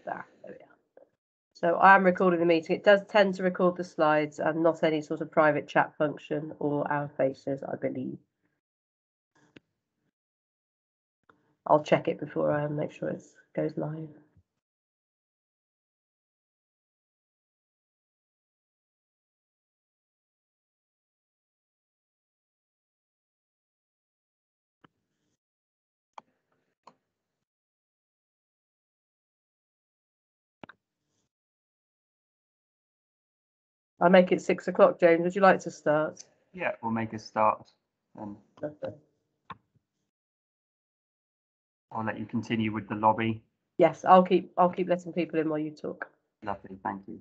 There we are. So I am recording the meeting. It does tend to record the slides and not any sort of private chat function or our faces, I believe. I'll check it before I make sure it goes live. I'll make it 6 o'clock, James. Would you like to start? Yeah, we'll make a start and Okay. I'll let you continue with the lobby. Yes, I'll keep letting people in while you talk. Lovely, thank you.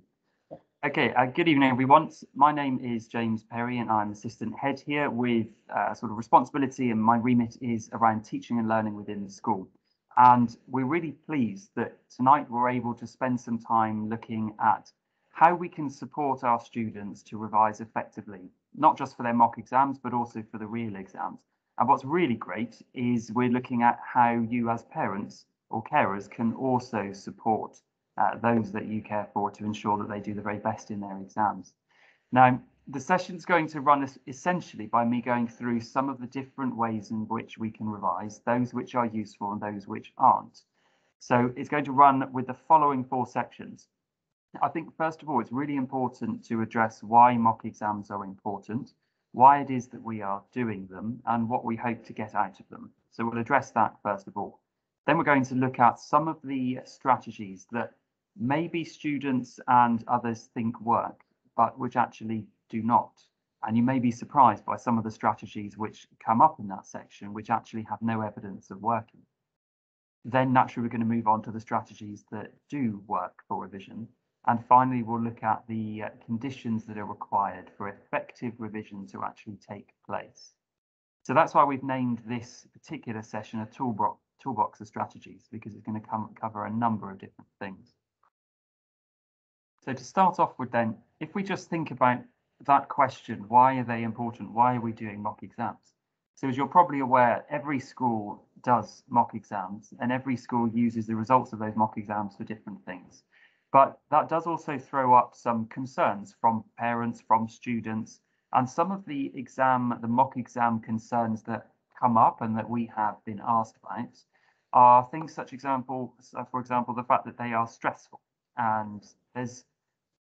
Okay, good evening everyone. My name is James Perry and I'm assistant head here with sort of responsibility, and my remit is around teaching and learning within the school. And we're really pleased that tonight we're able to spend some time looking at how we can support our students to revise effectively, not just for their mock exams, but also for the real exams. And what's really great is we're looking at how you as parents or carers can also support those that you care for to ensure that they do the very best in their exams. Now, the session's going to run essentially by me going through some of the different ways in which we can revise, those which are useful and those which aren't. So it's going to run with the following 4 sections. I think, first of all, it's really important to address why mock exams are important, why it is that we are doing them, and what we hope to get out of them. So we'll address that first of all. Then we're going to look at some of the strategies that maybe students and others think work, but which actually do not. And you may be surprised by some of the strategies which come up in that section, which actually have no evidence of working. Then naturally, we're going to move on to the strategies that do work for revision. And finally, we'll look at the conditions that are required for effective revision to actually take place. So that's why we've named this particular session a toolbox of strategies, because it's going to cover a number of different things. So to start off with then, if we just think about that question, why are they important? Why are we doing mock exams? So as you're probably aware, every school does mock exams and every school uses the results of those mock exams for different things. But that does also throw up some concerns from parents, from students, and some of the mock exam concerns that come up and that we have been asked about are things such for example, the fact that they are stressful. And there's,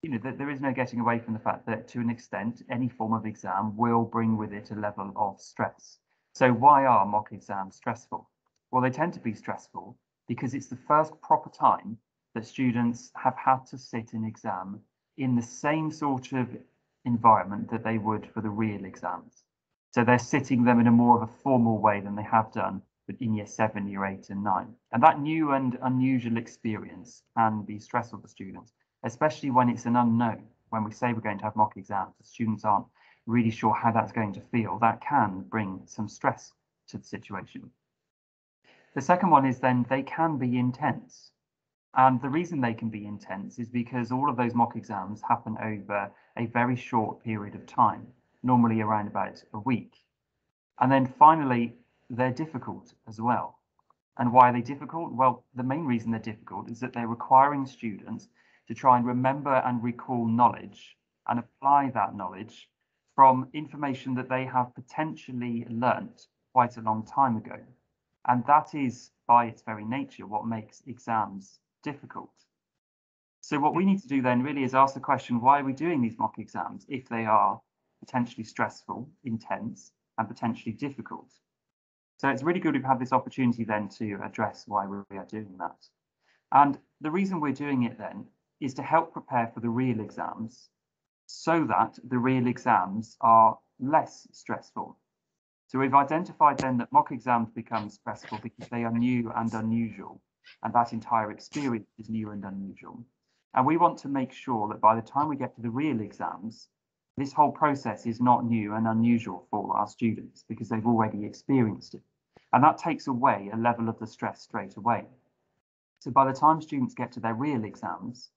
there is no getting away from the fact that to an extent, any form of exam will bring with it a level of stress. So why are mock exams stressful? Well, they tend to be stressful because it's the first proper time that students have had to sit an exam in the same sort of environment that they would for the real exams. So they're sitting them in a more of a formal way than they have done in year 7, year 8 and 9. And that new and unusual experience can be stressful for students, especially when it's an unknown. When we say we're going to have mock exams, the students aren't really sure how that's going to feel. That can bring some stress to the situation. The second one is then they can be intense. And the reason they can be intense is because all of those mock exams happen over a very short period of time, normally around about a week. And then finally, they're difficult as well. And why are they difficult? Well, the main reason they're difficult is that they're requiring students to try and remember and recall knowledge and apply that knowledge from information that they have potentially learnt quite a long time ago. And that is, by its very nature, what makes exams difficult. So what we need to do then really is ask the question, why are we doing these mock exams if they are potentially stressful, intense, and potentially difficult? So it's really good we've had this opportunity then to address why we are doing that. And the reason we're doing it then is to help prepare for the real exams so that the real exams are less stressful. So we've identified then that mock exams become stressful because they are new and unusual, and that entire experience is new and unusual. And we want to make sure that by the time we get to the real exams, this whole process is not new and unusual for our students because they've already experienced it. And that takes away a level of the stress straight away. So by the time students get to their real exams,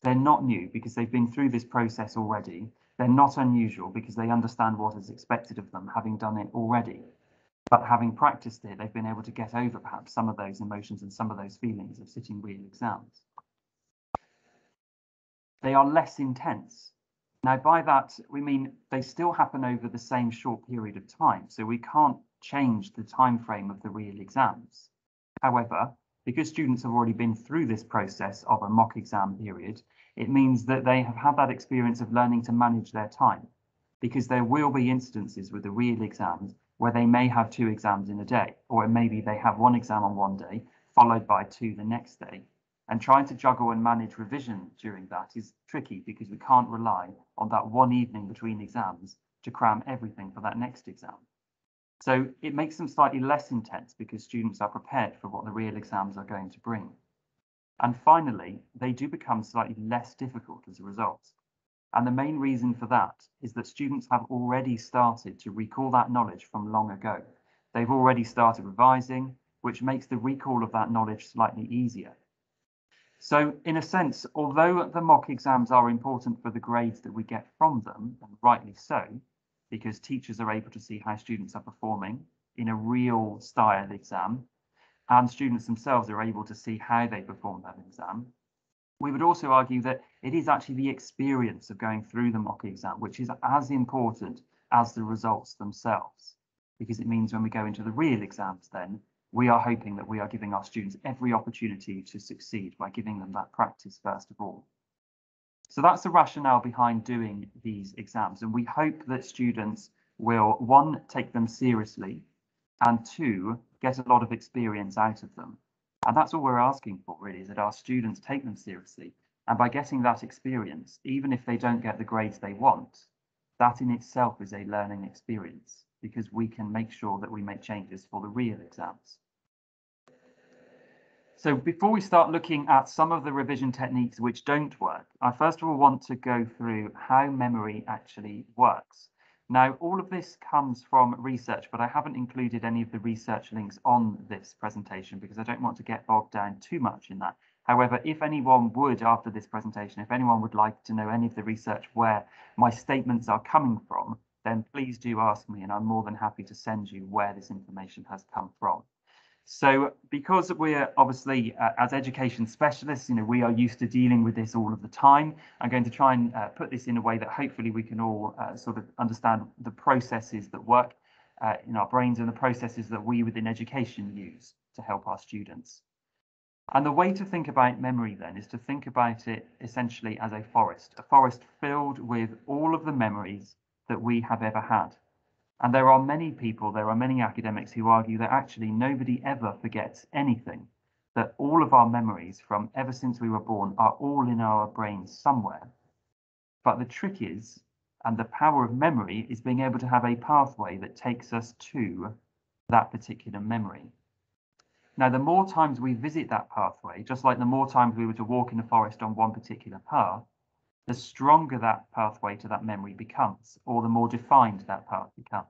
they're not new because they've been through this process already. They're not unusual because they understand what is expected of them, having done it already. But having practiced it, they've been able to get over perhaps some of those emotions and some of those feelings of sitting real exams. they are less intense. Now, by that, we mean they still happen over the same short period of time, so we can't change the time frame of the real exams. However, because students have already been through this process of a mock exam period, it means that they have had that experience of learning to manage their time, because there will be instances with the real exams where they may have 2 exams in a day, or maybe they have 1 exam on one day, followed by 2 the next day. And trying to juggle and manage revision during that is tricky because we can't rely on that one evening between exams to cram everything for that next exam. So it makes them slightly less intense because students are prepared for what the real exams are going to bring. And finally, they do become slightly less difficult as a result. And the main reason for that is that students have already started to recall that knowledge from long ago. They've already started revising, which makes the recall of that knowledge slightly easier. So in a sense, although the mock exams are important for the grades that we get from them, and rightly so, because teachers are able to see how students are performing in a real style exam, and students themselves are able to see how they perform that exam, we would also argue that it is actually the experience of going through the mock exam, which is as important as the results themselves, because it means when we go into the real exams then, we are hoping that we are giving our students every opportunity to succeed by giving them that practice first of all. So that's the rationale behind doing these exams. And we hope that students will, 1, take them seriously, and 2, get a lot of experience out of them. And that's all we're asking for, really, is that our students take them seriously. And by getting that experience, even if they don't get the grades they want, that in itself is a learning experience, because we can make sure that we make changes for the real exams. So before we start looking at some of the revision techniques which don't work, I first of all want to go through how memory actually works. Now, all of this comes from research, but I haven't included any of the research links on this presentation because I don't want to get bogged down too much in that. However, if anyone would, after this presentation, if anyone would like to know any of the research where my statements are coming from, then please do ask me, and I'm more than happy to send you where this information has come from. So because we're obviously as education specialists, we are used to dealing with this all of the time. I'm going to try and put this in a way that hopefully we can all sort of understand the processes that work in our brains and the processes that we within education use to help our students. And the way to think about memory then is to think about it essentially as a forest filled with all of the memories that we have ever had. And there are many people, there are many academics who argue that actually nobody ever forgets anything, that all of our memories from ever since we were born are all in our brains somewhere. But the trick is, and the power of memory is being able to have a pathway that takes us to that particular memory. Now, the more times we visit that pathway, just like the more times we were to walk in the forest on one particular path, the stronger that pathway to that memory becomes, or the more defined that path becomes.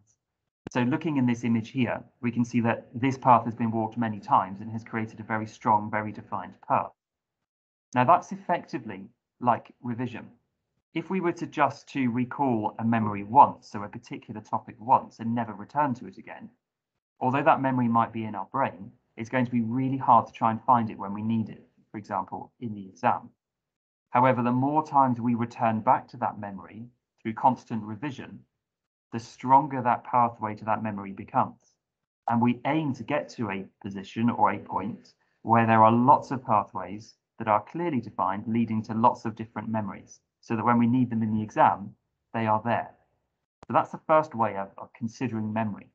So looking in this image here, we can see that this path has been walked many times and has created a very strong, very defined path. Now that's effectively like revision. If we were to just to recall a memory once, so a particular topic once, and never return to it again, although that memory might be in our brain, it's going to be really hard to try and find it when we need it, for example, in the exam. However, the more times we return back to that memory through constant revision, the stronger that pathway to that memory becomes. And we aim to get to a position or a point where there are lots of pathways that are clearly defined, leading to lots of different memories, so that when we need them in the exam, they are there. So that's the first way of considering memory.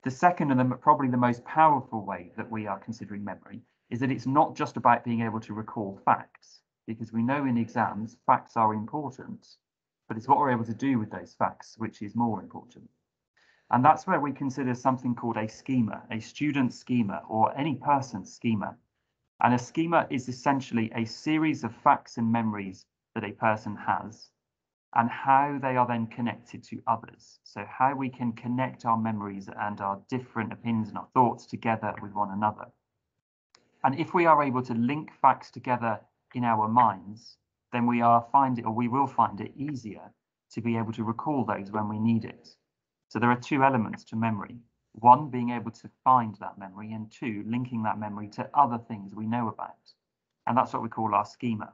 The second and probably the most powerful way that we are considering memory is that it's not just about being able to recall facts, because we know in exams facts are important, but it's what we're able to do with those facts which is more important. And that's where we consider something called a schema, a student schema, or any person's schema. And a schema is essentially a series of facts and memories that a person has, and how they are then connected to others. So how we can connect our memories and our different opinions and our thoughts together with one another. And if we are able to link facts together in our minds, then we will find it easier to be able to recall those when we need it. So there are 2 elements to memory. 1, being able to find that memory, and 2, linking that memory to other things we know about. And that's what we call our schema.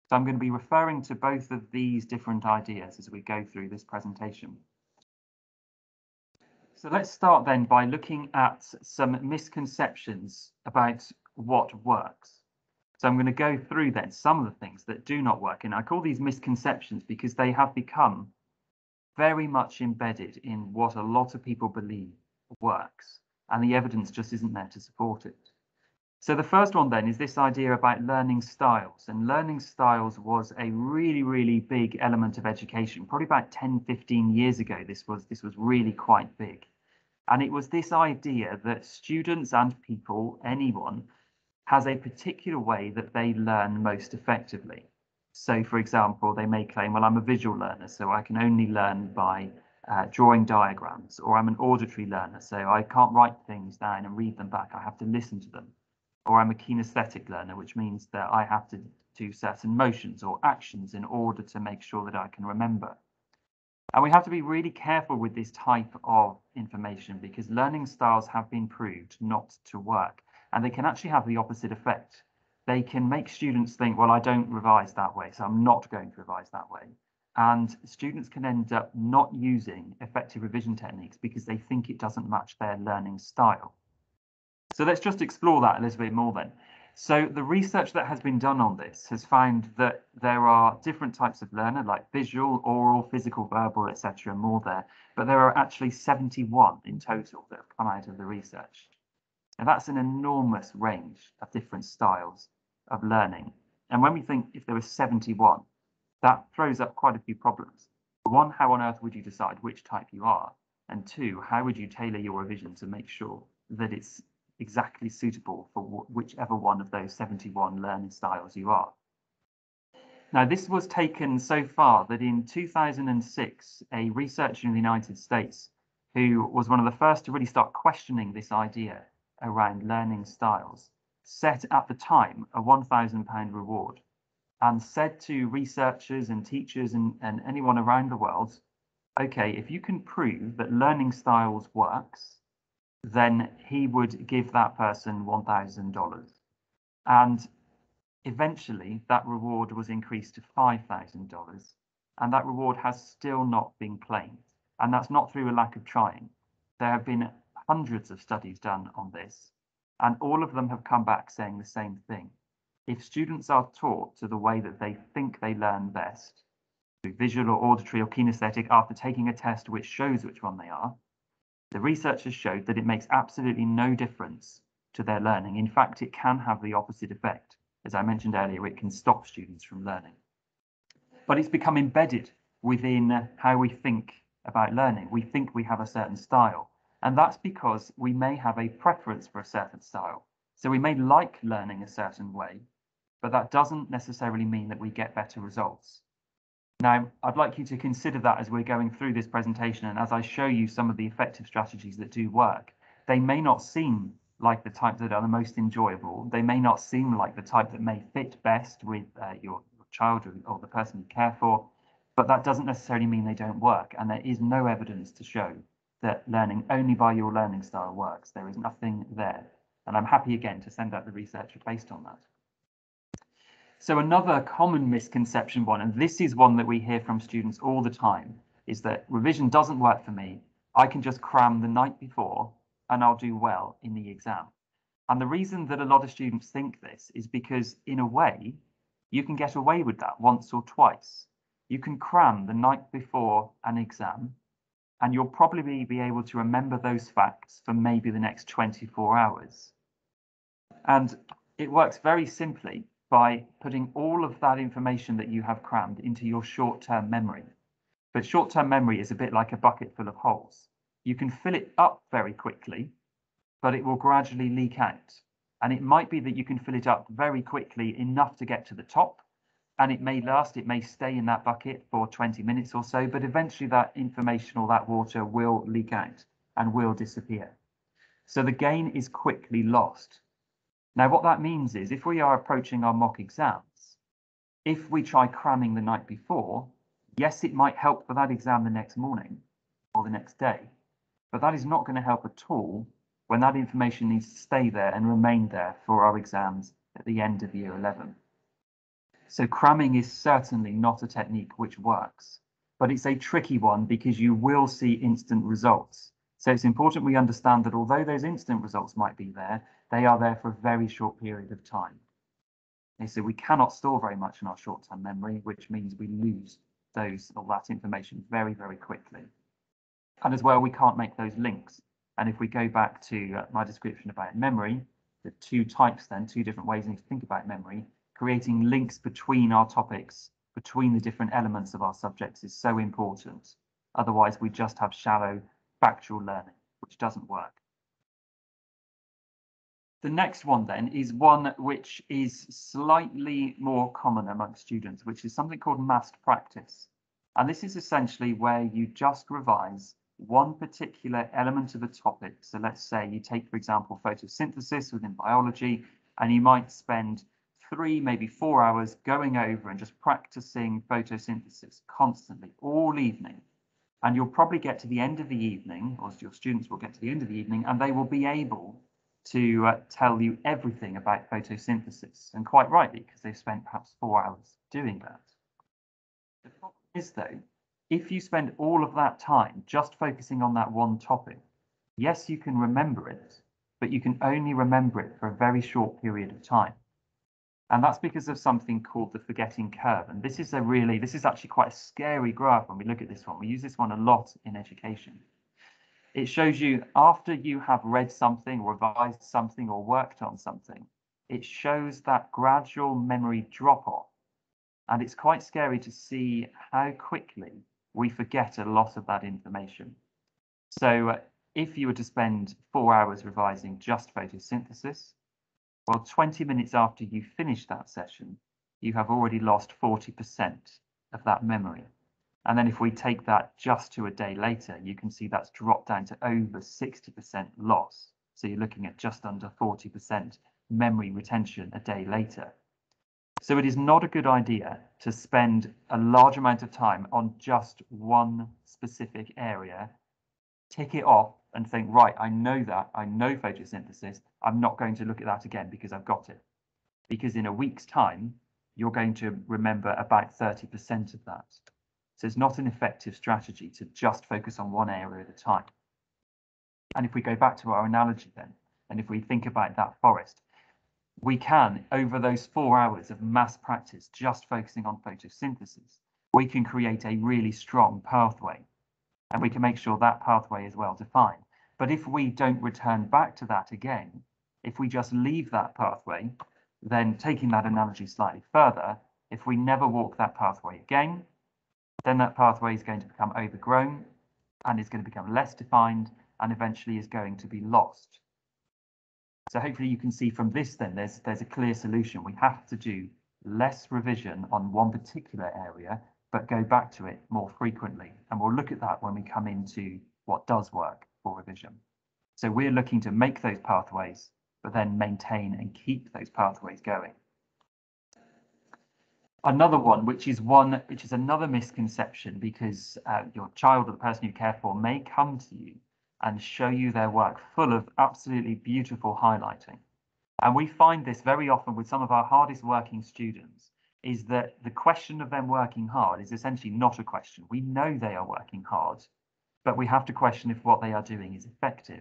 So I'm going to be referring to both of these different ideas as we go through this presentation. So let's start then by looking at some misconceptions about what works. So I'm going to go through then some of the things that do not work. And I call these misconceptions because they have become very much embedded in what a lot of people believe works. And the evidence just isn't there to support it. So the first one then is this idea about learning styles. And learning styles was a really, really big element of education. Probably about 10, 15 years ago, this was really quite big. And it was this idea that students and people, anyone, has a particular way that they learn most effectively. So, for example, they may claim, well, I'm a visual learner, so I can only learn by drawing diagrams, or I'm an auditory learner, so I can't write things down and read them back, I have to listen to them. Or I'm a kinesthetic learner, which means that I have to do certain motions or actions in order to make sure that I can remember. And we have to be really careful with this type of information because learning styles have been proved not to work, and they can actually have the opposite effect. They can make students think, well, I don't revise that way, so I'm not going to revise that way. And students can end up not using effective revision techniques because they think it doesn't match their learning style. So let's just explore that a little bit more then. So the research that has been done on this has found that there are different types of learner, like visual, oral, physical, verbal, etc., more there, but there are actually 71 in total that have come out of the research. And that's an enormous range of different styles of learning. And when we think if there were 71, that throws up quite a few problems. One, how on earth would you decide which type you are? And two, how would you tailor your revision to make sure that it's exactly suitable for whichever one of those 71 learning styles you are? Now, this was taken so far that in 2006, a researcher in the United States, who was one of the first to really start questioning this idea around learning styles, set at the time a £1,000 reward and said to researchers and teachers and anyone around the world, okay, if you can prove that learning styles works, then he would give that person $1,000. And eventually that reward was increased to $5,000. And that reward has still not been claimed. And that's not through a lack of trying. There have been hundreds of studies done on this, and all of them have come back saying the same thing. If students are taught to the way that they think they learn best, through visual or auditory or kinesthetic, after taking a test which shows which one they are, the research has showed that it makes absolutely no difference to their learning. In fact, it can have the opposite effect. As I mentioned earlier, it can stop students from learning. But it's become embedded within how we think about learning. We think we have a certain style, and that's because we may have a preference for a certain style. So we may like learning a certain way, but that doesn't necessarily mean that we get better results. Now, I'd like you to consider that as we're going through this presentation, and as I show you some of the effective strategies that do work. They may not seem like the type that are the most enjoyable. They may not seem like the type that may fit best with your child or the person you care for, but that doesn't necessarily mean they don't work. And there is no evidence to show that learning only by your learning style works. There is nothing there. And I'm happy again to send out the research based on that. So another common misconception one, and this is one that we hear from students all the time, is that revision doesn't work for me. I can just cram the night before and I'll do well in the exam. And the reason that a lot of students think this is because, in a way, you can get away with that once or twice. You can cram the night before an exam and you'll probably be able to remember those facts for maybe the next 24 hours. And it works very simply by putting all of that information that you have crammed into your short-term memory. But short-term memory is a bit like a bucket full of holes. You can fill it up very quickly, but it will gradually leak out. And it might be that you can fill it up very quickly enough to get to the top, and it may last, it may stay in that bucket for 20 minutes or so, but eventually that information or that water will leak out and will disappear. So the gain is quickly lost. Now, what that means is if we are approaching our mock exams, if we try cramming the night before, yes, it might help for that exam the next morning or the next day, but that is not going to help at all when that information needs to stay there and remain there for our exams at the end of year 11. So cramming is certainly not a technique which works, but it's a tricky one because you will see instant results. So it's important we understand that although those instant results might be there, they are there for a very short period of time. Okay, so we cannot store very much in our short-term memory, which means we lose all that information very, very quickly. And as well, we can't make those links. And if we go back to my description about memory, the two types then, two different ways to think about memory, creating links between our topics, between the different elements of our subjects is so important. Otherwise, we just have shallow factual learning, which doesn't work. The next one then is one which is slightly more common amongst students, which is something called massed practice. And this is essentially where you just revise one particular element of a topic. So let's say you take, for example, photosynthesis within biology, and you might spend 3, maybe 4 hours going over and just practicing photosynthesis constantly all evening. And you'll probably get to the end of the evening, or your students will get to the end of the evening, and they will be able to tell you everything about photosynthesis, and quite rightly, because they've spent perhaps 4 hours doing that. The problem is, though, if you spend all of that time just focusing on that one topic, yes, you can remember it, but you can only remember it for a very short period of time. And that's because of something called the forgetting curve. And this is actually quite a scary graph when we look at this one. We use this one a lot in education. It shows you after you have read something, revised something, or worked on something, it shows that gradual memory drop off. And it's quite scary to see how quickly we forget a lot of that information. So if you were to spend 4 hours revising just photosynthesis, well, 20 minutes after you finish that session, you have already lost 40% of that memory. And then if we take that just to a day later, you can see that's dropped down to over 60% loss. So you're looking at just under 40% memory retention a day later. So it is not a good idea to spend a large amount of time on just one specific area, tick it off and think, right, I know that, I know photosynthesis, I'm not going to look at that again because I've got it. Because in a week's time, you're going to remember about 30% of that. So it's not an effective strategy to just focus on one area at a time. And if we go back to our analogy then, and if we think about that forest, we can, over those 4 hours of mass practice, just focusing on photosynthesis, we can create a really strong pathway. And we can make sure that pathway is well defined. But if we don't return back to that again, if we just leave that pathway, then taking that analogy slightly further, if we never walk that pathway again, then that pathway is going to become overgrown and is going to become less defined and eventually is going to be lost. So hopefully you can see from this then there's a clear solution. We have to do less revision on one particular area, but go back to it more frequently. And we'll look at that when we come into what does work for revision. So we're looking to make those pathways, but then maintain and keep those pathways going. Another one, which is another misconception, because your child or the person you care for may come to you and show you their work full of absolutely beautiful highlighting. And we find this very often with some of our hardest working students, is that the question of them working hard is essentially not a question. We know they are working hard, but we have to question if what they are doing is effective.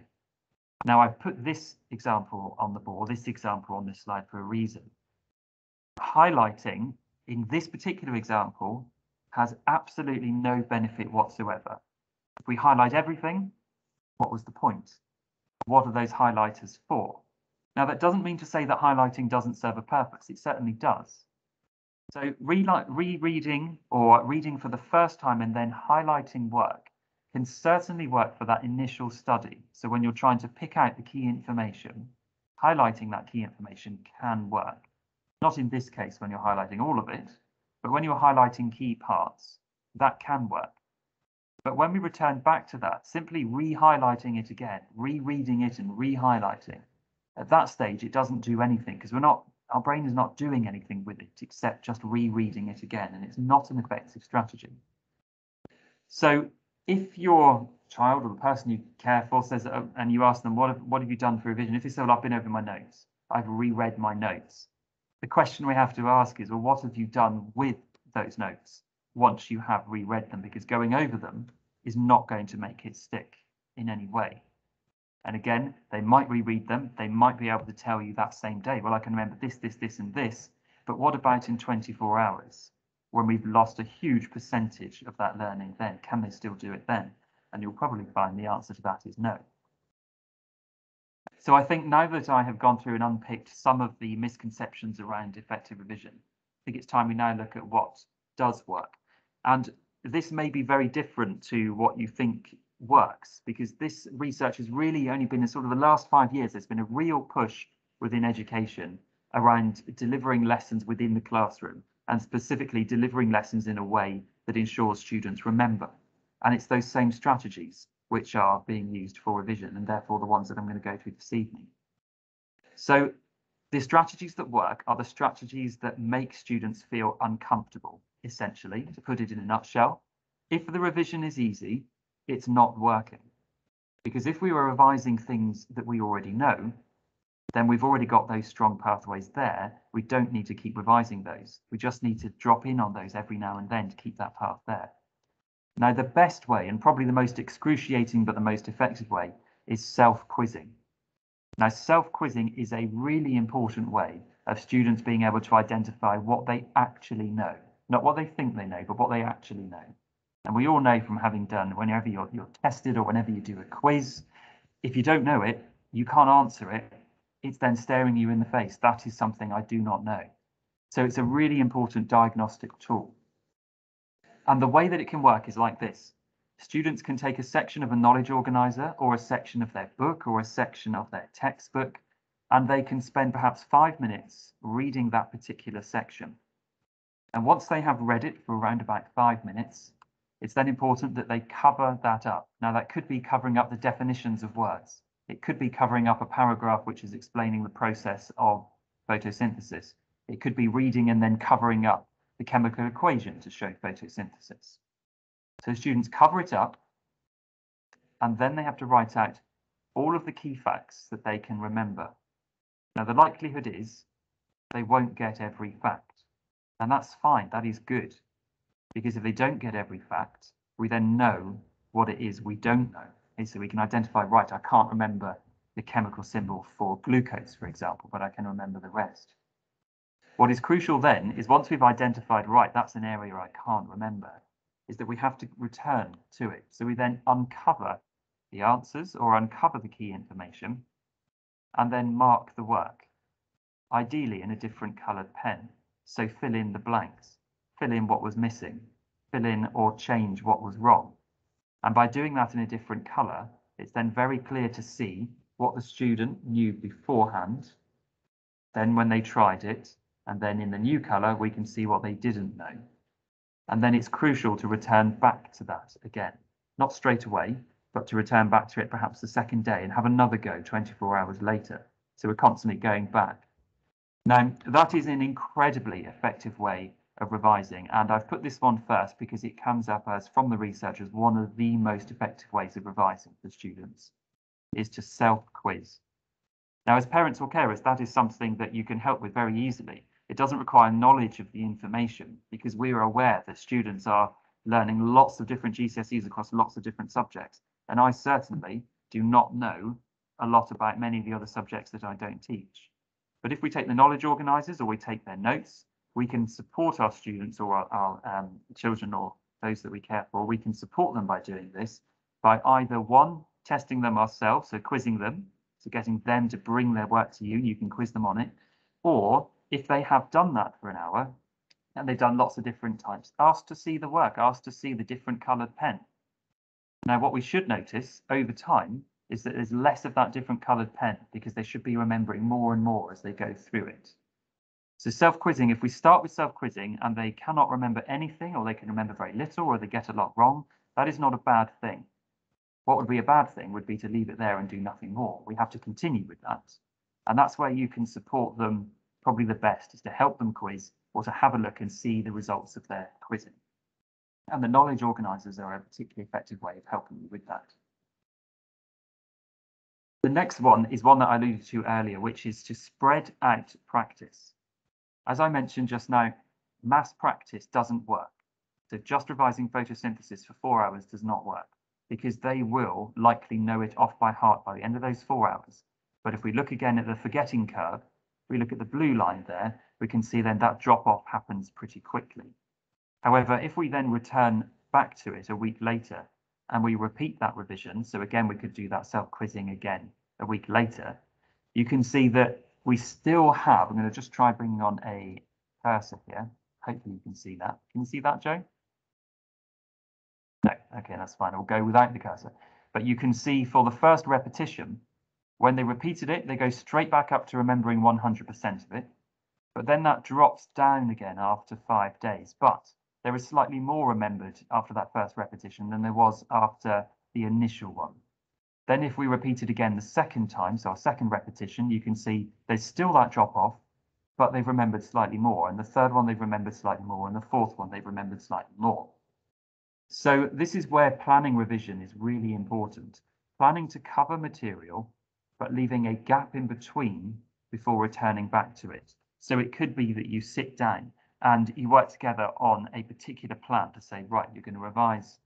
Now, I've put this example on the board, this example on this slide for a reason. Highlighting in this particular example has absolutely no benefit whatsoever. If we highlight everything, what was the point? What are those highlighters for? Now, that doesn't mean to say that highlighting doesn't serve a purpose. It certainly does. So rereading or reading for the first time and then highlighting work can certainly work for that initial study. So when you're trying to pick out the key information, highlighting that key information can work. Not in this case when you're highlighting all of it, but when you're highlighting key parts, that can work. But when we return back to that, simply re-highlighting it again, rereading it and re-highlighting, at that stage, it doesn't do anything because our brain is not doing anything with it except just rereading it again, and it's not an effective strategy. So if your child or the person you care for says, and you ask them, what have you done for revision? If they say, well, I've been over my notes, I've reread my notes, The question we have to ask is, well, what have you done with those notes once you have reread them? Because going over them is not going to make it stick in any way. And again, they might reread them. They might be able to tell you that same day, well, I can remember this, this, this, and this. But what about in 24 hours when we've lost a huge percentage of that learning then? Can they still do it then? And you'll probably find the answer to that is no. So I think now that I have gone through and unpicked some of the misconceptions around effective revision, I think it's time we now look at what does work. And this may be very different to what you think works, because this research has really only been in sort of the last 5 years. There's been a real push within education around delivering lessons within the classroom, and specifically delivering lessons in a way that ensures students remember. And it's those same strategies which are being used for revision, and therefore the ones that I'm going to go through this evening. So the strategies that work are the strategies that make students feel uncomfortable, essentially, to put it in a nutshell. If the revision is easy, it's not working. Because if we were revising things that we already know, then we've already got those strong pathways there. We don't need to keep revising those. We just need to drop in on those every now and then to keep that path there. Now, the best way, and probably the most excruciating but the most effective way, is self-quizzing. Now, self-quizzing is a really important way of students being able to identify what they actually know. Not what they think they know, but what they actually know. And we all know from having done, whenever you're tested or whenever you do a quiz, if you don't know it, you can't answer it, it's then staring you in the face. That is something I do not know. So it's a really important diagnostic tool. And the way that it can work is like this. Students can take a section of a knowledge organizer or a section of their book or a section of their textbook, and they can spend perhaps 5 minutes reading that particular section. And once they have read it for around about 5 minutes, it's then important that they cover that up. Now, that could be covering up the definitions of words. It could be covering up a paragraph which is explaining the process of photosynthesis. It could be reading and then covering up the chemical equation to show photosynthesis. So students cover it up, and then they have to write out all of the key facts that they can remember. Now, the likelihood is they won't get every fact, and that's fine. That is good, because if they don't get every fact, we then know what it is we don't know. Okay, so we can identify, right, I can't remember the chemical symbol for glucose, for example, but I can remember the rest. What is crucial then is once we've identified, right, that's an area I can't remember, is that we have to return to it. So we then uncover the answers or uncover the key information and then mark the work, ideally in a different coloured pen. So fill in the blanks, fill in what was missing, fill in or change what was wrong. And by doing that in a different colour, it's then very clear to see what the student knew beforehand, then when they tried it, and then in the new colour, we can see what they didn't know. And then it's crucial to return back to that again, not straight away, but to return back to it perhaps the second day and have another go 24 hours later. So we're constantly going back. Now, that is an incredibly effective way of revising. And I've put this one first because it comes up as, from the research, as one of the most effective ways of revising for students, is to self-quiz. Now, as parents or carers, that is something that you can help with very easily. It doesn't require knowledge of the information because we are aware that students are learning lots of different GCSEs across lots of different subjects. And I certainly do not know a lot about many of the other subjects that I don't teach. But if we take the knowledge organisers or we take their notes, we can support our students or our children or those that we care for. We can support them by doing this by either one, testing them ourselves, so quizzing them, so getting them to bring their work to you, you can quiz them on it, or if they have done that for an hour and they've done lots of different types, ask to see the work, ask to see the different coloured pen. Now, what we should notice over time is that there's less of that different coloured pen because they should be remembering more and more as they go through it. So self-quizzing, if we start with self-quizzing and they cannot remember anything, or they can remember very little, or they get a lot wrong, that is not a bad thing. What would be a bad thing would be to leave it there and do nothing more. We have to continue with that. And that's where you can support them probably the best, is to help them quiz or to have a look and see the results of their quizzing. And the knowledge organisers are a particularly effective way of helping you with that. The next one is one that I alluded to earlier, which is to spread out practice. As I mentioned just now, mass practice doesn't work. So just revising photosynthesis for 4 hours does not work, because they will likely know it off by heart by the end of those 4 hours. But if we look again at the forgetting curve, we look at the blue line there, we can see then that drop off happens pretty quickly. However, if we then return back to it a week later and we repeat that revision, so again, we could do that self-quizzing again a week later, you can see that we still have, I'm going to just try bringing on a cursor here. Hopefully you can see that. Can you see that, Joe? No, okay, that's fine. I'll go without the cursor. But you can see for the first repetition, when they repeated it, they go straight back up to remembering 100% of it. But then that drops down again after 5 days. But there is slightly more remembered after that first repetition than there was after the initial one. Then if we repeat it again the second time, so our second repetition, you can see there's still that drop off, but they've remembered slightly more. And the third one, they've remembered slightly more. And the fourth one, they've remembered slightly more. So this is where planning revision is really important. Planning to cover material, but leaving a gap in between before returning back to it. So it could be that you sit down and you work together on a particular plan to say, right, you're going to revise,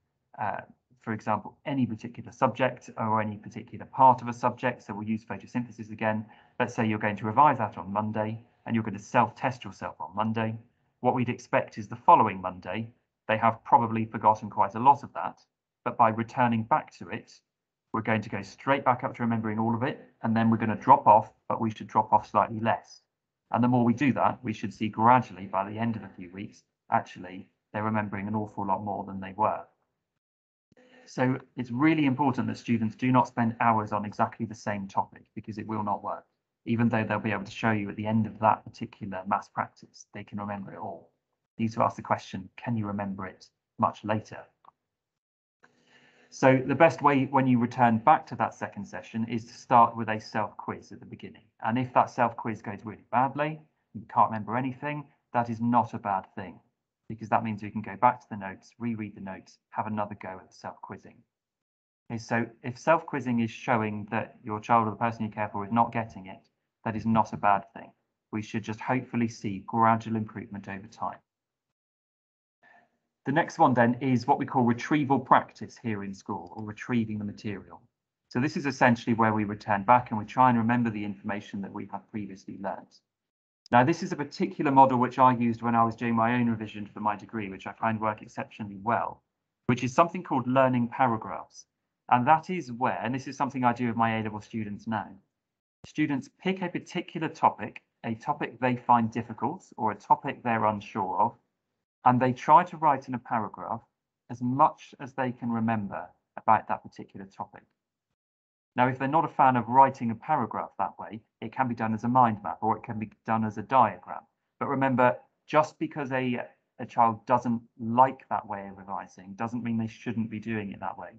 for example, any particular subject or any particular part of a subject. So we'll use photosynthesis again. Let's say you're going to revise that on Monday and you're going to self-test yourself on Monday. What we'd expect is the following Monday, they have probably forgotten quite a lot of that, but by returning back to it, we're going to go straight back up to remembering all of it, and then we're going to drop off, but we should drop off slightly less. And the more we do that, we should see gradually by the end of a few weeks, actually, they're remembering an awful lot more than they were. So it's really important that students do not spend hours on exactly the same topic, because it will not work. Even though they'll be able to show you at the end of that particular mass practice, they can remember it all. You need to ask the question, can you remember it much later? So the best way when you return back to that second session is to start with a self-quiz at the beginning. And if that self-quiz goes really badly, you can't remember anything, that is not a bad thing, because that means we can go back to the notes, reread the notes, have another go at the self-quizzing. Okay, so if self-quizzing is showing that your child or the person you care for is not getting it, that is not a bad thing. We should just hopefully see gradual improvement over time. The next one then is what we call retrieval practice here in school, or retrieving the material. So this is essentially where we return back and we try and remember the information that we have previously learned. Now, this is a particular model which I used when I was doing my own revision for my degree, which I find work exceptionally well, which is something called learning paragraphs. And that is where, and this is something I do with my A-level students now, students pick a particular topic, a topic they find difficult or a topic they're unsure of, and they try to write in a paragraph as much as they can remember about that particular topic. Now, if they're not a fan of writing a paragraph that way, it can be done as a mind map or it can be done as a diagram. But remember, just because a child doesn't like that way of revising doesn't mean they shouldn't be doing it that way.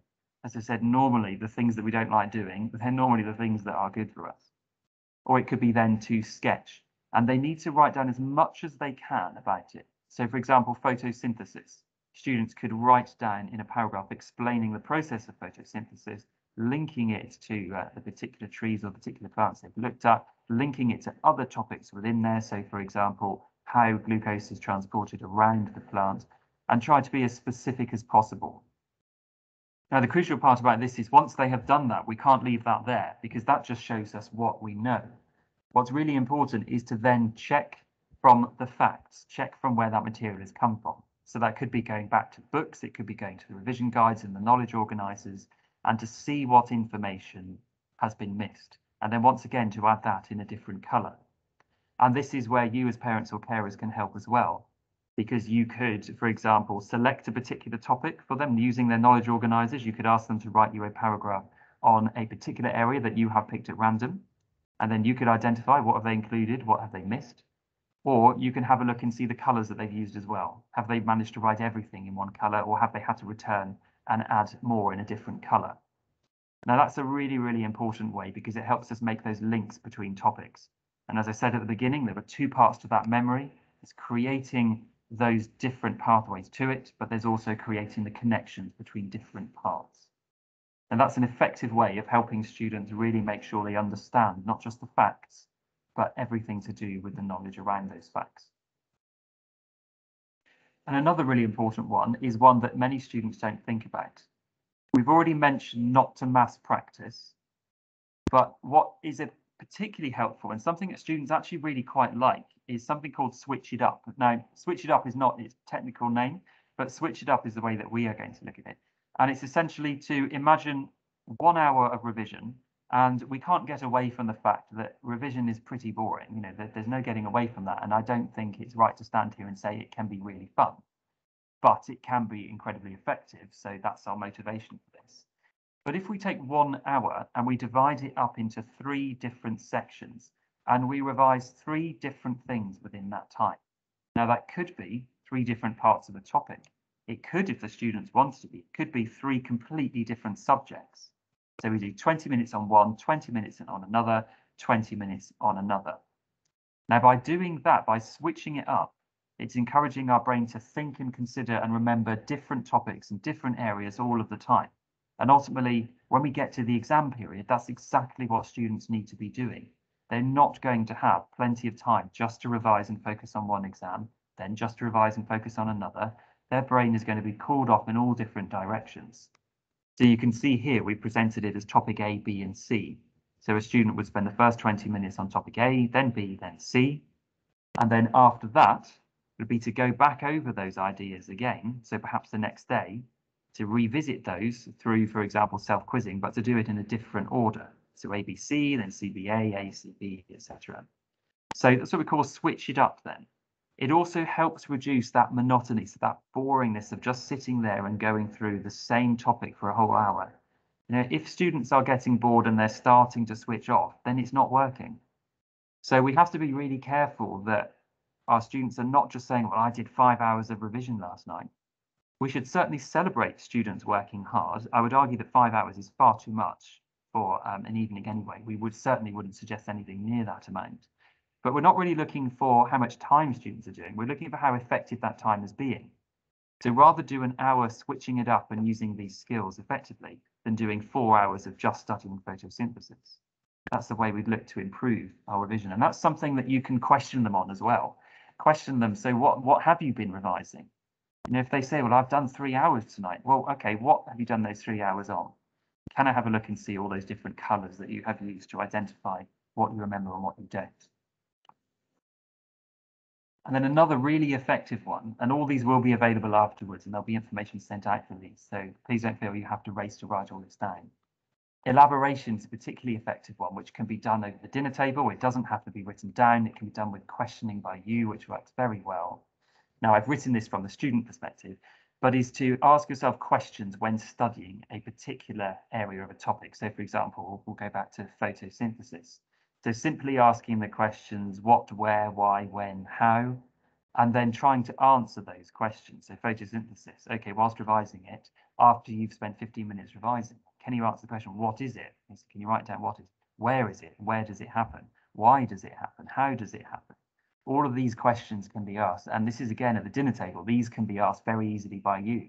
As I said, normally the things that we don't like doing, they're normally the things that are good for us. Or it could be then to sketch, and they need to write down as much as they can about it. So for example, photosynthesis. Students could write down in a paragraph explaining the process of photosynthesis, linking it to the particular trees or particular plants they've looked at, linking it to other topics within there. So for example, how glucose is transported around the plant, and try to be as specific as possible. Now, the crucial part about this is once they have done that, we can't leave that there because that just shows us what we know. What's really important is to then check from the facts, check from where that material has come from. So that could be going back to books, it could be going to the revision guides and the knowledge organisers, and to see what information has been missed. And then once again, to add that in a different colour. And this is where you as parents or carers can help as well, because you could, for example, select a particular topic for them using their knowledge organisers. You could ask them to write you a paragraph on a particular area that you have picked at random. And then you could identify what have they included, what have they missed. Or you can have a look and see the colours that they've used as well. Have they managed to write everything in one colour, or have they had to return and add more in a different colour? Now that's a really, really important way because it helps us make those links between topics. And as I said at the beginning, there are two parts to that memory. It's creating those different pathways to it, but there's also creating the connections between different parts. And that's an effective way of helping students really make sure they understand not just the facts, but everything to do with the knowledge around those facts. And another really important one is one that many students don't think about. We've already mentioned not to mass practice, but what is particularly helpful and something that students actually really quite like is something called switch it up. Now, switch it up is not its technical name, but switch it up is the way that we are going to look at it. And it's essentially to imagine 1 hour of revision, and we can't get away from the fact that revision is pretty boring. You know, there's no getting away from that. And I don't think it's right to stand here and say it can be really fun, but it can be incredibly effective. So that's our motivation for this. But if we take 1 hour and we divide it up into 3 different sections and we revise 3 different things within that time. Now that could be 3 different parts of a topic. It could, if the students wanted to be, it could be 3 completely different subjects. So we do 20 minutes on one, 20 minutes on another, 20 minutes on another. Now by doing that, by switching it up, it's encouraging our brain to think and consider and remember different topics and different areas all of the time. And ultimately, when we get to the exam period, that's exactly what students need to be doing. They're not going to have plenty of time just to revise and focus on one exam, then just to revise and focus on another. Their brain is going to be called off in all different directions. So you can see here, we presented it as topic A, B, and C. So a student would spend the first 20 minutes on topic A, then B, then C. And then after that would be to go back over those ideas again. So perhaps the next day, to revisit those through, for example, self-quizzing, but to do it in a different order. So ABC, then CBA, ACB, etc. So that's what we call switch it up then. It also helps reduce that monotony, so that boringness of just sitting there and going through the same topic for a whole hour. You know, if students are getting bored and they're starting to switch off, then it's not working. So we have to be really careful that our students are not just saying, well, I did 5 hours of revision last night. We should certainly celebrate students working hard. I would argue that 5 hours is far too much for an evening anyway. We certainly wouldn't suggest anything near that amount. But we're not really looking for how much time students are doing. We're looking for how effective that time is being. So rather do an hour switching it up and using these skills effectively than doing 4 hours of just studying photosynthesis. That's the way we'd look to improve our revision. And that's something that you can question them on as well. Question them, so what have you been revising? You know, if they say, well, I've done 3 hours tonight. Well, okay, what have you done those 3 hours on? Can I have a look and see all those different colors that you have used to identify what you remember and what you don't? And then another really effective one, and all these will be available afterwards, and there'll be information sent out for these. So please don't feel you have to race to write all this down. Elaboration is a particularly effective one, which can be done over the dinner table. It doesn't have to be written down. It can be done with questioning by you, which works very well. Now, I've written this from the student perspective, but is to ask yourself questions when studying a particular area of a topic. So, for example, we'll go back to photosynthesis. So simply asking the questions what, where, why, when, how, and then trying to answer those questions. So photosynthesis, okay, whilst revising it, after you've spent 15 minutes revising, can you answer the question, what is it? Can you write down what is it? Where is it? Where does it happen? Why does it happen? How does it happen? All of these questions can be asked, and this is again at the dinner table. These can be asked very easily by you.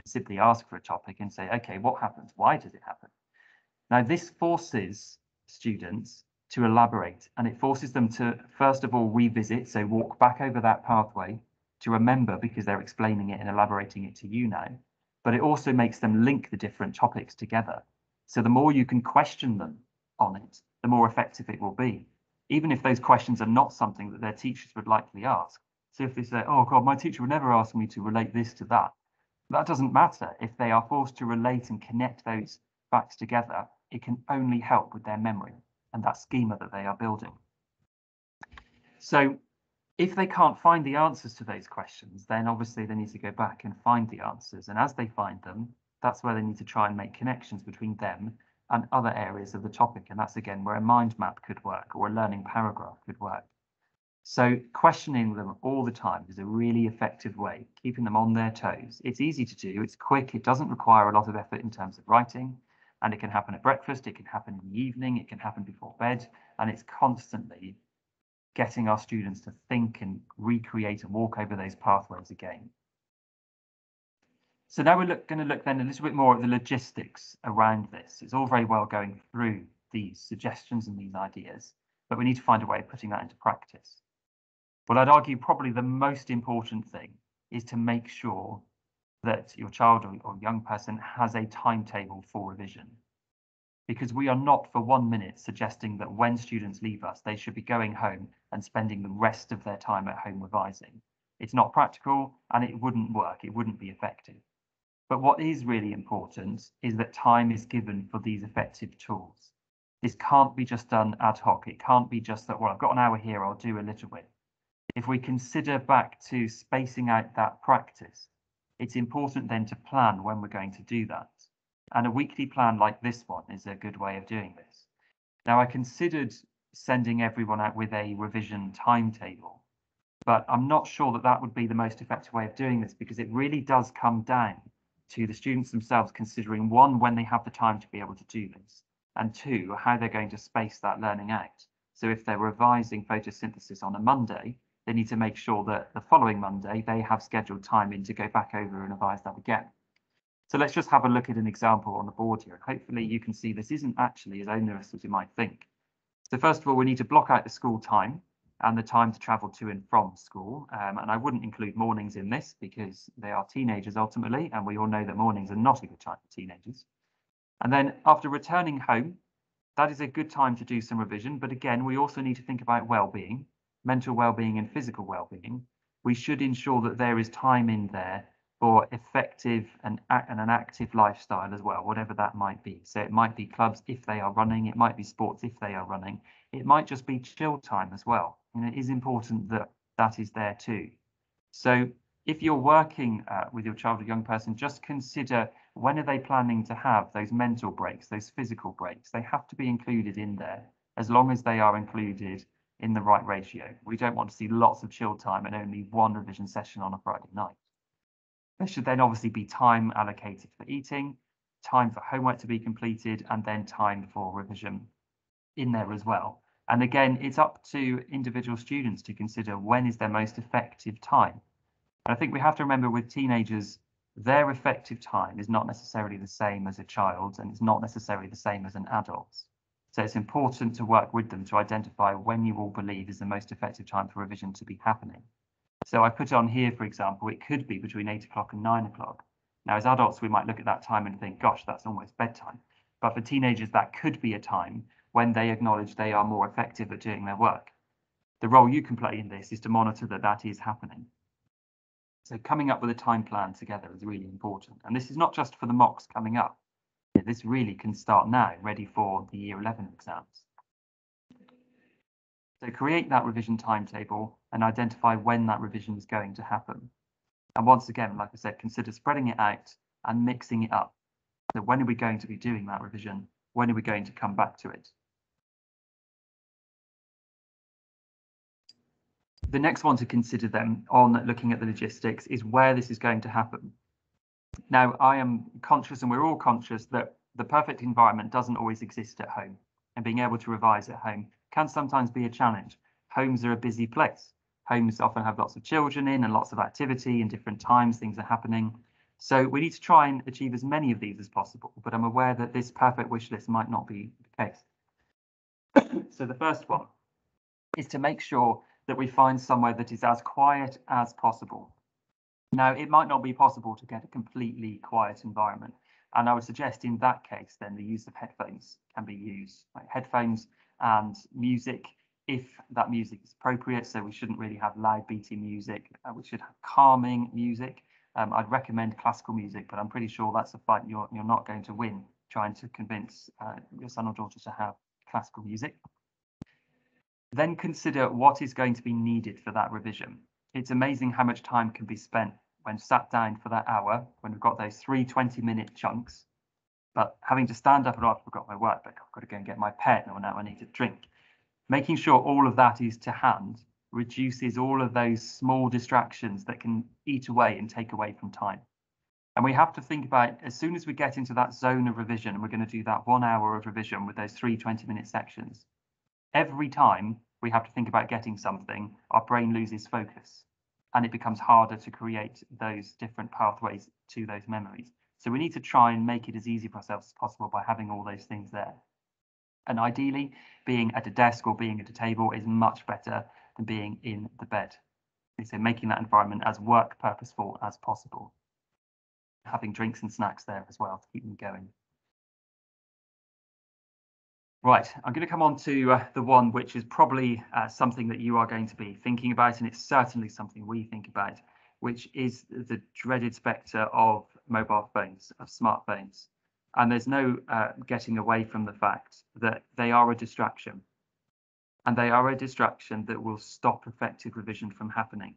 Simply ask for a topic and say, okay, what happens? Why does it happen? Now, this forces students to elaborate, and it forces them to, first of all, revisit, so walk back over that pathway to remember because they're explaining it and elaborating it to you now. But it also makes them link the different topics together. So the more you can question them on it, the more effective it will be, even if those questions are not something that their teachers would likely ask. So if they say, oh God, my teacher would never ask me to relate this to that, that doesn't matter. If they are forced to relate and connect those facts together, it can only help with their memory and that schema that they are building. So if they can't find the answers to those questions, then obviously they need to go back and find the answers. And as they find them, that's where they need to try and make connections between them and other areas of the topic. And that's again where a mind map could work or a learning paragraph could work. So questioning them all the time is a really effective way, keeping them on their toes. It's easy to do, it's quick, it doesn't require a lot of effort in terms of writing, and it can happen at breakfast, it can happen in the evening, it can happen before bed, and it's constantly getting our students to think and recreate and walk over those pathways again. So now we're going to look then a little bit more at the logistics around this. It's all very well going through these suggestions and these ideas, but we need to find a way of putting that into practice. Well, I'd argue probably the most important thing is to make sure that your child or young person has a timetable for revision. Because we are not for 1 minute suggesting that when students leave us, they should be going home and spending the rest of their time at home revising. It's not practical and it wouldn't work, it wouldn't be effective. But what is really important is that time is given for these effective tools. This can't be just done ad hoc. It can't be just that, well, I've got an hour here, I'll do a little bit. If we consider back to spacing out that practice, it's important then to plan when we're going to do that. And a weekly plan like this one is a good way of doing this. Now, I considered sending everyone out with a revision timetable, but I'm not sure that that would be the most effective way of doing this, because it really does come down to the students themselves considering, one, when they have the time to be able to do this, and two, how they're going to space that learning out. So if they're revising photosynthesis on a Monday, they need to make sure that the following Monday they have scheduled time in to go back over and revise that again. So let's just have a look at an example on the board here. Hopefully you can see this isn't actually as onerous as you might think. So first of all, we need to block out the school time and the time to travel to and from school. And I wouldn't include mornings in this because they are teenagers ultimately, and we all know that mornings are not a good time for teenagers. And then after returning home, that is a good time to do some revision. But again, we also need to think about well-being, mental well-being and physical well-being. We should ensure that there is time in there for effective and an active lifestyle as well, whatever that might be. So it might be clubs if they are running, it might be sports if they are running, it might just be chill time as well. And it is important that that is there too. So if you're working with your child or young person, just consider, when are they planning to have those mental breaks, those physical breaks? They have to be included in there, as long as they are included in the right ratio. We don't want to see lots of chill time and only one revision session on a Friday night. There should then obviously be time allocated for eating, time for homework to be completed, and then time for revision in there as well. And again, it's up to individual students to consider when is their most effective time. And I think we have to remember with teenagers, their effective time is not necessarily the same as a child's, and it's not necessarily the same as an adult's. So it's important to work with them to identify when you all believe is the most effective time for revision to be happening. So I put on here, for example, it could be between 8 o'clock and 9 o'clock. Now, as adults, we might look at that time and think, gosh, that's almost bedtime. But for teenagers, that could be a time when they acknowledge they are more effective at doing their work. The role you can play in this is to monitor that that is happening. So coming up with a time plan together is really important. And this is not just for the mocks coming up. This really can start now, ready for the Year 11 exams. So create that revision timetable and identify when that revision is going to happen. And once again, like I said, consider spreading it out and mixing it up. So when are we going to be doing that revision? When are we going to come back to it? The next one to consider then on looking at the logistics is where this is going to happen. Now, I am conscious, and we're all conscious, that the perfect environment doesn't always exist at home, and being able to revise at home can sometimes be a challenge. Homes are a busy place. Homes often have lots of children in and lots of activity and different times, things are happening. So we need to try and achieve as many of these as possible, but I'm aware that this perfect wish list might not be the case. So the first one is to make sure that we find somewhere that is as quiet as possible. Now, it might not be possible to get a completely quiet environment, and I would suggest in that case, then the use of headphones can be used, like headphones and music, if that music is appropriate. So we shouldn't really have loud beaty music. We should have calming music. I'd recommend classical music, but I'm pretty sure that's a fight you're not going to win trying to convince your son or daughter to have classical music. Then consider what is going to be needed for that revision. It's amazing how much time can be spent when sat down for that hour, when we've got those 3 20-minute chunks, but having to stand up and, oh, I've forgot my workbook, I've got to go and get my pen, or now I need a drink. Making sure all of that is to hand reduces all of those small distractions that can eat away and take away from time. And we have to think about, as soon as we get into that zone of revision, and we're going to do that 1 hour of revision with those 3 20-minute sections, every time we have to think about getting something, our brain loses focus and it becomes harder to create those different pathways to those memories. So we need to try and make it as easy for ourselves as possible by having all those things there. And ideally, being at a desk or being at a table is much better than being in the bed. So making that environment as work purposeful as possible. Having drinks and snacks there as well to keep them going. Right, I'm going to come on to the one which is probably something that you are going to be thinking about, and it's certainly something we think about, which is the dreaded spectre of mobile phones, of smartphones. And there's no getting away from the fact that they are a distraction. And they are a distraction that will stop effective revision from happening.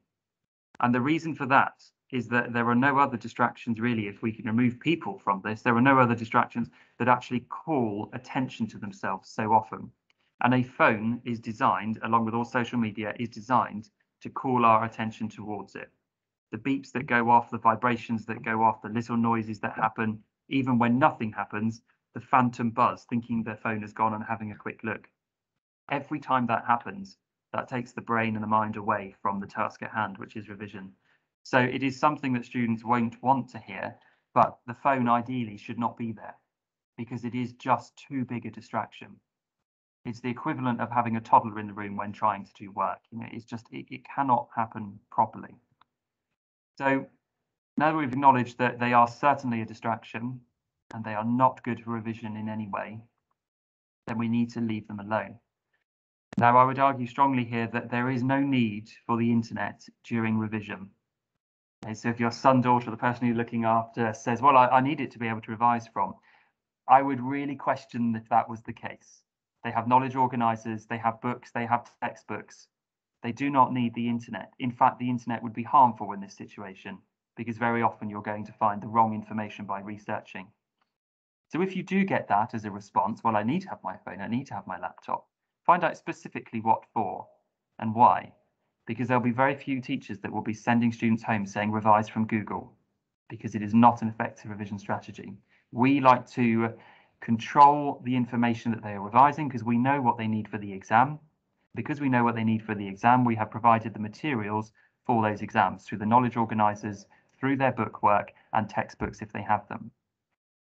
And the reason for that is that there are no other distractions really. If we can remove people from this, there are no other distractions that actually call attention to themselves so often. And a phone is designed, along with all social media, is designed to call our attention towards it. The beeps that go off, the vibrations that go off, the little noises that happen, even when nothing happens, the phantom buzz, thinking their phone has gone and having a quick look. Every time that happens, that takes the brain and the mind away from the task at hand, which is revision. So it is something that students won't want to hear, but the phone ideally should not be there because it is just too big a distraction. It's the equivalent of having a toddler in the room when trying to do work. You know, it's just, it cannot happen properly. So now that we've acknowledged that they are certainly a distraction and they are not good for revision in any way, then we need to leave them alone. Now, I would argue strongly here that there is no need for the internet during revision. Okay, so if your son, daughter, the person you're looking after says, well, I need it to be able to revise from, I would really question if that was the case. They have knowledge organizers, they have books, they have textbooks. They do not need the internet. In fact, the internet would be harmful in this situation because very often you're going to find the wrong information by researching. So if you do get that as a response, well, I need to have my phone, I need to have my laptop, find out specifically what for and why, because there'll be very few teachers that will be sending students home saying revise from Google, because it is not an effective revision strategy. We like to control the information that they are revising because we know what they need for the exam. Because we know what they need for the exam, we have provided the materials for those exams through the knowledge organisers, through their bookwork and textbooks if they have them.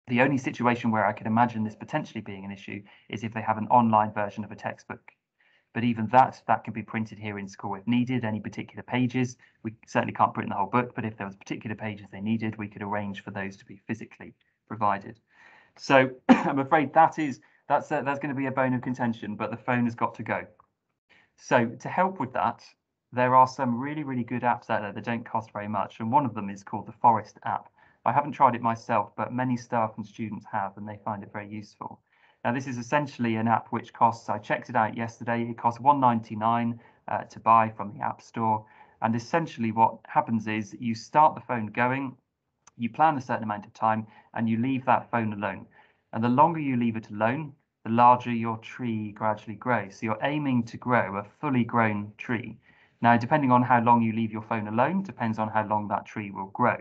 The only situation where I could imagine this potentially being an issue is if they have an online version of a textbook. But even that can be printed here in school if needed, any particular pages. We certainly can't print the whole book, but if there was particular pages they needed, we could arrange for those to be physically provided. So I'm afraid that's going to be a bone of contention, but the phone has got to go. So to help with that, there are some really, really good apps out there that don't cost very much. And one of them is called the Forest app. I haven't tried it myself, but many staff and students have, and they find it very useful. Now, this is essentially an app which costs, I checked it out yesterday, it costs £1.99 to buy from the App Store. And essentially what happens is you start the phone going, you plan a certain amount of time, and you leave that phone alone. And the longer you leave it alone, the larger your tree gradually grows. So you're aiming to grow a fully grown tree. Now, depending on how long you leave your phone alone, depends on how long that tree will grow.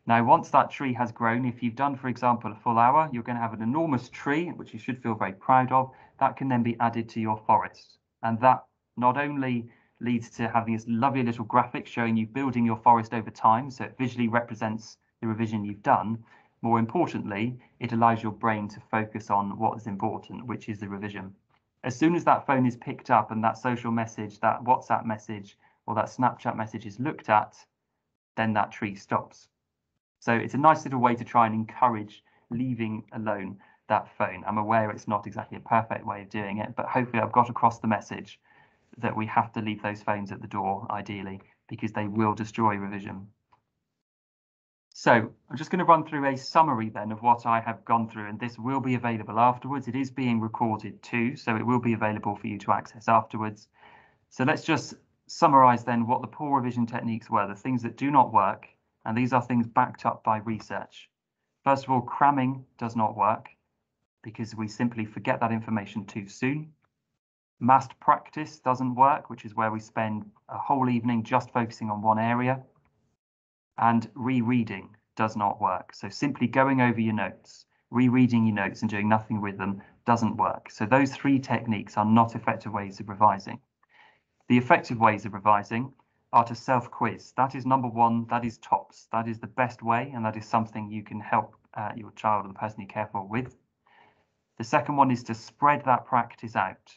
Now, once that tree has grown, if you've done, for example, a full hour, you're going to have an enormous tree, which you should feel very proud of. That can then be added to your forest. And that not only leads to having this lovely little graphic showing you building your forest over time, so it visually represents the revision you've done. More importantly, it allows your brain to focus on what is important, which is the revision. As soon as that phone is picked up and that social message, that WhatsApp message or that Snapchat message is looked at, then that tree stops. So it's a nice little way to try and encourage leaving alone that phone. I'm aware it's not exactly a perfect way of doing it, but hopefully I've got across the message that we have to leave those phones at the door, ideally, because they will destroy revision. So I'm just going to run through a summary then of what I have gone through, and this will be available afterwards. It is being recorded too, so it will be available for you to access afterwards. So let's just summarize then what the poor revision techniques were, the things that do not work, and these are things backed up by research. First of all, cramming does not work because we simply forget that information too soon. Massed practice doesn't work, which is where we spend a whole evening just focusing on one area. And rereading does not work. So simply going over your notes, rereading your notes and doing nothing with them doesn't work. So those three techniques are not effective ways of revising. The effective ways of revising are to self-quiz. That is number one, that is tops. That is the best way, and that is something you can help your child or the person you care for with. The second one is to spread that practice out,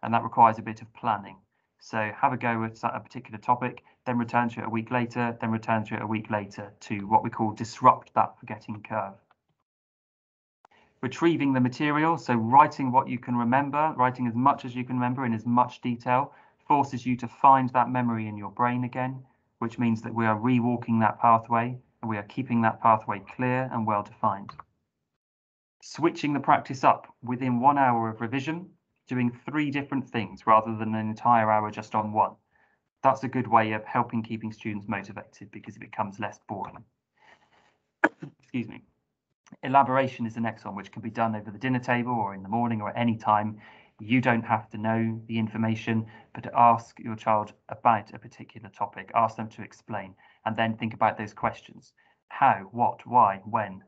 and that requires a bit of planning. So have a go at a particular topic, then return to it a week later, then return to it a week later to what we call disrupt that forgetting curve. Retrieving the material, so writing what you can remember, writing as much as you can remember in as much detail, forces you to find that memory in your brain again, which means that we are rewalking that pathway and we are keeping that pathway clear and well defined. Switching the practice up within 1 hour of revision, doing 3 different things rather than an entire hour just on one. That's a good way of helping keeping students motivated because it becomes less boring. Excuse me. Elaboration is the next one, which can be done over the dinner table or in the morning or at any time. You don't have to know the information, but to ask your child about a particular topic, ask them to explain, and then think about those questions. How, what, why, when?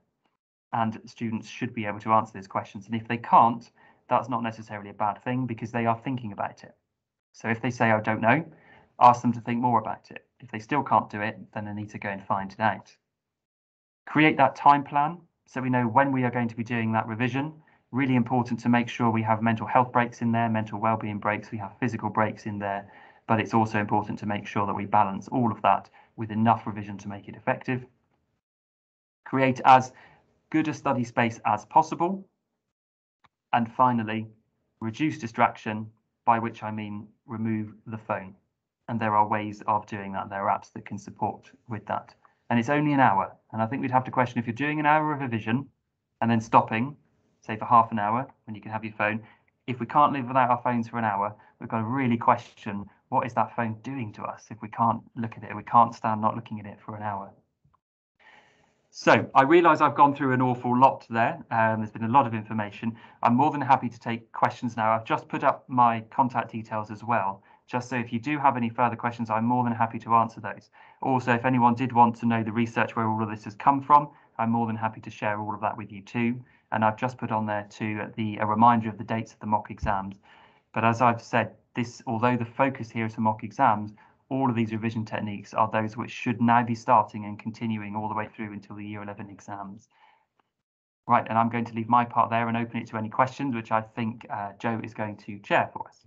And students should be able to answer those questions. And if they can't, that's not necessarily a bad thing because they are thinking about it. So if they say, I don't know, ask them to think more about it. If they still can't do it, then they need to go and find it out. Create that time plan so we know when we are going to be doing that revision. Really important to make sure we have mental health breaks in there, mental well-being breaks, we have physical breaks in there, but it's also important to make sure that we balance all of that with enough revision to make it effective. Create as good a study space as possible. And finally, reduce distraction, by which I mean remove the phone. And there are ways of doing that. There are apps that can support with that. And it's only an hour. And I think we'd have to question if you're doing an hour of revision and then stopping, say for half an hour when you can have your phone. If we can't live without our phones for an hour, we've got to really question what is that phone doing to us if we can't look at it, we can't stand not looking at it for an hour. So I realise I've gone through an awful lot there. There's been a lot of information. I'm more than happy to take questions now. I've just put up my contact details as well, just so if you do have any further questions, I'm more than happy to answer those. Also, if anyone did want to know the research where all of this has come from, I'm more than happy to share all of that with you too. And I've just put on there too a reminder of the dates of the mock exams. But as I've said, although the focus here is for mock exams, all of these revision techniques are those which should now be starting and continuing all the way through until the Year 11 exams. Right, and I'm going to leave my part there and open it to any questions, which I think Joe is going to chair for us.